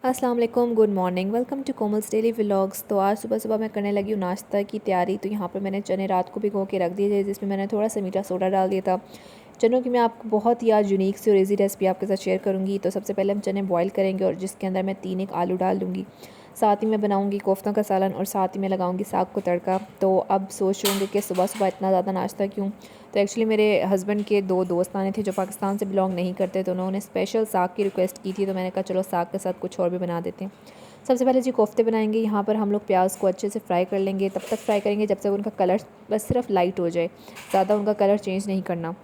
अस्सलाम वालेकुम, good morning, welcome to Komal's daily vlogs. तो आज सुबह सुबह मैं करने लगी हूँ नाश्ता की तैयारी। तो यहाँ पर मैंने चने रात को भिगो के रख दिए थे, जिसमें मैंने थोड़ा सा मीठा सोडा डाल दिया था। चनों की मैं आपको बहुत ही आज यूनिक सी और ईज़ी रेसिपी आपके साथ शेयर करूँगी। तो सबसे पहले हम चने बॉईल करेंगे और जिसके अंदर मैं 3 आलू डाल दूँगी। साथ ही मैं बनाऊँगी कोफ्तों का सालन और साथ ही मैं लगाऊँगी साग को तड़का। तो अब सोच रहे होंगे कि सुबह सुबह इतना ज़्यादा नाश्ता क्यों। तो एक्चुअली मेरे हस्बैंड के 2 दोस्त आने थे जो पाकिस्तान से बिलोंग नहीं करते, तो उन्होंने स्पेशल साग की रिक्वेस्ट की थी। तो मैंने कहा चलो साग के साथ कुछ और भी बना देते हैं। सबसे पहले जी कोफ्ते बनाएंगे। यहाँ पर हम लोग प्याज को अच्छे से फ्राई कर लेंगे। तब तक फ्राई करेंगे जब तक उनका कलर बस सिर्फ लाइट हो जाए, ज़्यादा उनका कलर चेंज नहीं करना।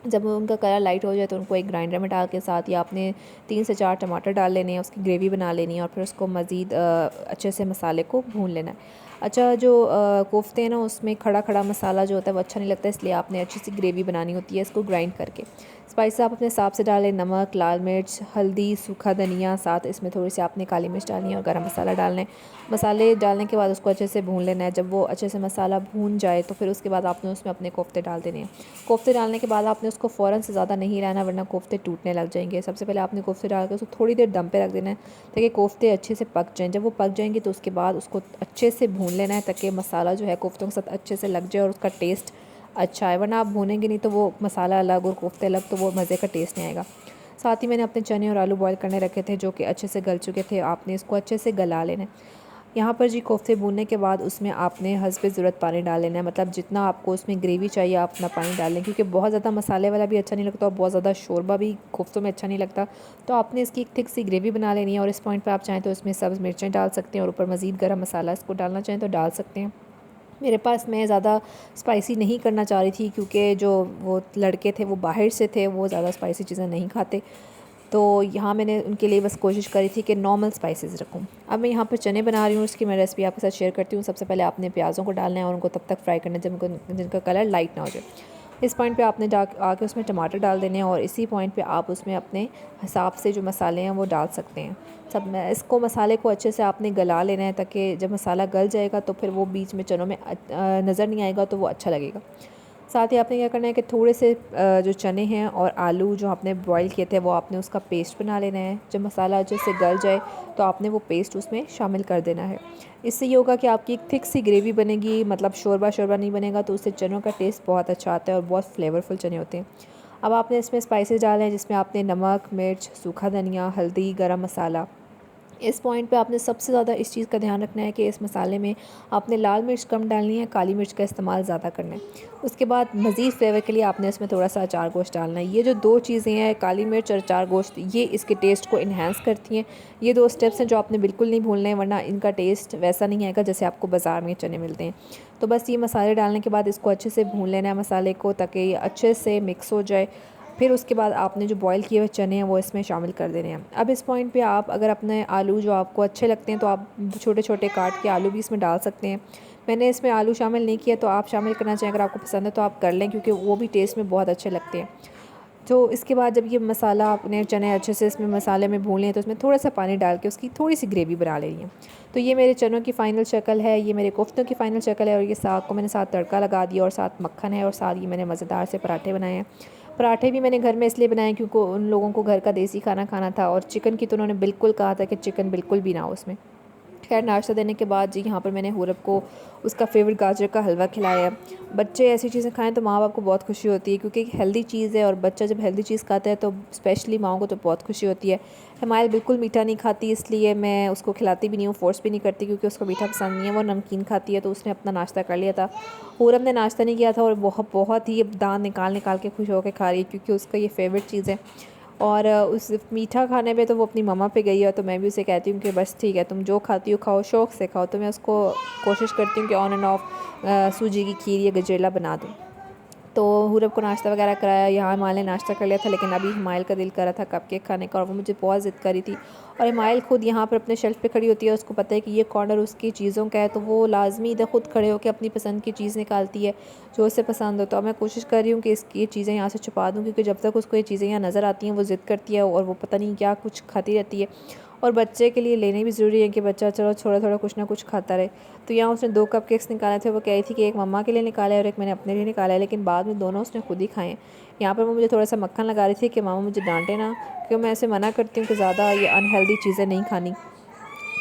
जब उनका कलर लाइट हो जाए तो उनको एक ग्राइंडर में डाल के साथ ही आपने 3 से 4 टमाटर डाल लेने हैं, उसकी ग्रेवी बना लेनी है और फिर उसको मज़ीद अच्छे से मसाले को भून लेना है। अच्छा, जो कोफ्ते हैं ना, उसमें खड़ा खड़ा मसाला जो होता है वो अच्छा नहीं लगता, इसलिए आपने अच्छी सी ग्रेवी बनानी होती है इसको ग्राइंड करके। स्पाइस आप अपने हिसाब से डालें, नमक, लाल मिर्च, हल्दी, सूखा धनिया, साथ इसमें थोड़ी सी आपने काली मिर्च डालनी है और गरम मसाला डालना है। मसाले डालने के बाद उसको अच्छे से भून लेना है। जब वो अच्छे से मसाला भून जाए तो फिर उसके बाद आपने उसमें अपने कोफ्ते डाल देने हैं। कोफ्ते डालने के बाद आपने उसको फ़ौरन से ज़्यादा नहीं रहना, वरना कोफ्ते टूटने लग जाएंगे। सबसे पहले आपने कोफ्ते डाल के उसको थोड़ी देर दम पे रख देना है ताकि कोफ्ते अच्छे से पक जाएँ। जब वो पक जाएंगे तो उसके बाद उसको अच्छे से भून लेना है ताकि मसाला जो है कोफ्तों के साथ अच्छे से लग जाए और उसका टेस्ट अच्छा है। वरना आप भूनेंगे नहीं तो वो मसाला अलग और कोफ्ते अलग, तो वो मज़े का टेस्ट नहीं आएगा। साथ ही मैंने अपने चने और आलू बॉईल करने रखे थे जो कि अच्छे से गल चुके थे। आपने इसको अच्छे से गला लेना है। यहाँ पर जी कोफ्ते भूनने के बाद उसमें आपने हस्बे ज़रूरत पानी डाल लेना है। मतलब जितना आपको उसमें ग्रेवी चाहिए आप उतना पानी डाल लें, क्योंकि बहुत ज़्यादा मसाले वाला भी अच्छा नहीं लगता और बहुत ज़्यादा शोरबा भी कोफ्तों में अच्छा नहीं लगता। तो आपने इसकी एक थिक सी ग्रेवी बना लेनी है और इस पॉइंट पर आप चाहें तो इसमें सब्ज़ मिर्चें डाल सकते हैं और ऊपर मज़ीद गर्म मसाला इसको डालना चाहें तो डाल सकते हैं। मेरे पास मैं ज़्यादा स्पाइसी नहीं करना चाह रही थी, क्योंकि जो वो लड़के थे वो बाहर से थे, वो ज़्यादा स्पाइसी चीज़ें नहीं खाते। तो यहाँ मैंने उनके लिए बस कोशिश करी थी कि नॉर्मल स्पाइसेस रखूँ। अब मैं यहाँ पर चने बना रही हूँ, उसकी मैं रेसिपी आपके साथ शेयर करती हूँ। सबसे पहले आपने प्याज़ों को डालना है और उनको तब तक फ्राई करना है जब जिनका कलर लाइट ना हो जाए। इस पॉइंट पे आपने आके उसमें टमाटर डाल देने हैं और इसी पॉइंट पे आप उसमें अपने हिसाब से जो मसाले हैं वो डाल सकते हैं। सब में इसको मसाले को अच्छे से आपने गला लेना है ताकि जब मसाला गल जाएगा तो फिर वो बीच में चनों में नज़र नहीं आएगा, तो वो अच्छा लगेगा। साथ ही आपने क्या करना है कि थोड़े से जो चने हैं और आलू जो आपने बॉईल किए थे वो आपने उसका पेस्ट बना लेना है। जब मसाला अच्छे से गल जाए तो आपने वो पेस्ट उसमें शामिल कर देना है। इससे ये होगा कि आपकी एक थिक सी ग्रेवी बनेगी, मतलब शोरबा शोरबा नहीं बनेगा, तो उससे चनों का टेस्ट बहुत अच्छा आता है और बहुत फ्लेवरफुल चने होते हैं। अब आपने इसमें स्पाइसेस डाले हैं, जिसमें आपने नमक, मिर्च, सूखा धनिया, हल्दी, गरम मसाला। इस पॉइंट पे आपने सबसे ज़्यादा इस चीज़ का ध्यान रखना है कि इस मसाले में आपने लाल मिर्च कम डालनी है, काली मिर्च का इस्तेमाल ज़्यादा करना है। उसके बाद मज़ीद फ्लेवर के लिए आपने इसमें थोड़ा सा अचार गोश्त डालना है। ये जो 2 चीज़ें हैं, काली मिर्च और अचार गोश्त, ये इसके टेस्ट को इन्हेंस करती हैं। ये 2 स्टेप्स हैं जो आपने बिल्कुल नहीं भूलने हैं, वरना इनका टेस्ट वैसा नहीं आएगा जैसे आपको बाज़ार में चने मिलते हैं। तो बस ये मसाले डालने के बाद इसको अच्छे से भून लेना है मसाले को, ताकि ये अच्छे से मिक्स हो जाए। फिर उसके बाद आपने जो बॉईल किए हुए चने हैं वो इसमें शामिल कर देने हैं। अब इस पॉइंट पे आप अगर अपने आलू जो आपको अच्छे लगते हैं तो आप छोटे छोटे काट के आलू भी इसमें डाल सकते हैं। मैंने इसमें आलू शामिल नहीं किया, तो आप शामिल करना चाहें, अगर आपको पसंद है तो आप कर लें, क्योंकि वो भी टेस्ट में बहुत अच्छे लगते हैं। तो इसके बाद जब ये मसाला आपने चने अच्छे से इसमें मसाले में भून लें तो इसमें थोड़ा सा पानी डाल के उसकी थोड़ी सी ग्रेवी बना लेनी है। तो ये मेरे चनों की फ़ाइनल शक्ल है, ये मेरे कोफ्तों की फ़ाइनल शक्ल है। और ये साग को मैंने साथ तड़का लगा दिया और साथ मक्खन है और साथ ये मैंने मज़ेदार से पराठे बनाए हैं। पराठे भी मैंने घर में इसलिए बनाए क्योंकि उन लोगों को घर का देसी खाना खाना था, और चिकन की तो उन्होंने बिल्कुल कहा था कि चिकन बिल्कुल भी ना हो उसमें। खैर, नाश्ता देने के बाद जी यहाँ पर मैंने हुरब को उसका फेवरेट गाजर का हलवा खिलाया। बच्चे ऐसी चीज़ें खाएं तो माँ बाप को बहुत खुशी होती है, क्योंकि एक हेल्दी चीज़ है और बच्चा जब हेल्दी चीज़ खाता है तो स्पेशली माओं को तो बहुत खुशी होती है। हमारे बिल्कुल मीठा नहीं खाती, इसलिए मैं उसको खिलाती भी नहीं हूँ, फोर्स भी नहीं करती, क्योंकि उसको मीठा पसंद नहीं है, वो नमकीन खाती है। तो उसने अपना नाश्ता कर लिया था। हुरब ने नाश्ता नहीं किया था और बहुत बहुत ही दांत निकाल निकाल के खुश होकर खा रही है, क्योंकि उसका ये फेवरेट चीज़ है। और उस मीठा खाने पे तो वो अपनी मम्मा पे गई है, तो मैं भी उसे कहती हूँ कि बस ठीक है, तुम जो खाती हो खाओ, शौक़ से खाओ। तो मैं उसको कोशिश करती हूँ कि ऑन एंड ऑफ सूजी की खीर या गजेला बना दूँ। तो हुरब को नाश्ता वगैरह कराया। यहाँ हिमायल ने नाश्ता कर लिया था, लेकिन अभी हिमायल का दिल कर रहा था कपकेक खाने का और वो मुझे बहुत ज़िद करी थी। और हिमायल खुद यहाँ पर अपने शेल्फ़ पे खड़ी होती है, उसको पता है कि ये कॉर्नर उसकी चीज़ों का है, तो वो लाजमी इधर खुद खड़े होकर अपनी पसंद की चीज़ निकालती है जो उसे पसंद हो। तो मैं कोशिश कर रही हूँ कि इसकी ये चीज़ें यहाँ से छुपा दूँ, क्योंकि जब तक उसको ये चीज़ें यहाँ नज़र आती हैं वो ज़िद करती है और वो पता नहीं क्या कुछ खाती रहती है। और बच्चे के लिए लेने भी ज़रूरी है कि बच्चा चलो थोड़ा थोड़ा कुछ ना कुछ खाता रहे। तो यहाँ उसने 2 कप केक्स निकाले थे। वो कह रही थी कि एक मम्मा के लिए निकाला है और एक मैंने अपने लिए निकाला है, लेकिन बाद में दोनों उसने खुद ही खाए हैं। यहाँ पर वो मुझे थोड़ा सा मक्खन लगा रही थी कि मामा मुझे डांटे ना, क्योंकि मैं ऐसे मना करती हूँ कि ज़्यादा ये अनहेल्दी चीज़ें नहीं खानी।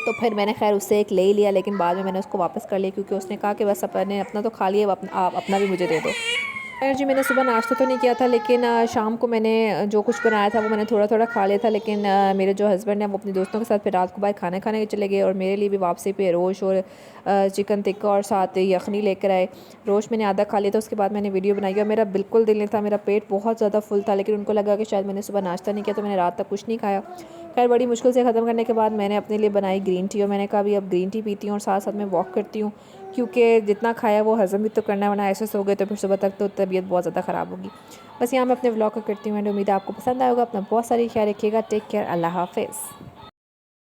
तो फिर मैंने खैर उससे एक ले ही लिया, लेकिन बाद में मैंने उसको वापस कर लिया, क्योंकि उसने कहा कि बस अपने अपना तो खा लिया, आप अपना भी मुझे दे दो। खैर जी, मैंने सुबह नाश्ता तो नहीं किया था, लेकिन शाम को मैंने जो कुछ बनाया था वो मैंने थोड़ा थोड़ा खा लिया था। लेकिन मेरे जो हस्बैंड हैं वो अपने दोस्तों के साथ फिर रात को बाहर खाना खाने के चले गए, और मेरे लिए भी वापसी पे रोश और चिकन टिक्का और साथ यखनी लेकर आए। रोश मैंने आधा खा लिया था, उसके बाद मैंने वीडियो बनाई और मेरा बिल्कुल दिल नहीं था, मेरा पेट बहुत ज़्यादा फुल था, लेकिन उनको लगा कि शायद मैंने सुबह नाश्ता नहीं किया, तो मैंने रात तक कुछ नहीं खाया। खैर बड़ी मुश्किल से ख़त्म करने के बाद मैंने अपने लिए बनाई ग्रीन टी, और मैंने कहा अभी अब ग्रीन टी पीती हूँ और साथ साथ में वॉक करती हूँ, क्योंकि जितना खाया वो हज़म भी तो करना है, वरना ऐसे सो गए तो फिर सुबह तक तो तबीयत बहुत ज़्यादा ख़राब होगी। बस यहाँ मैं अपने व्लॉग को करती हूँ एंड उम्मीद है आपको पसंद आएगा। अपना बहुत सारी ख्याल रखिएगा। Take care. अल्लाह हाफ़िज़।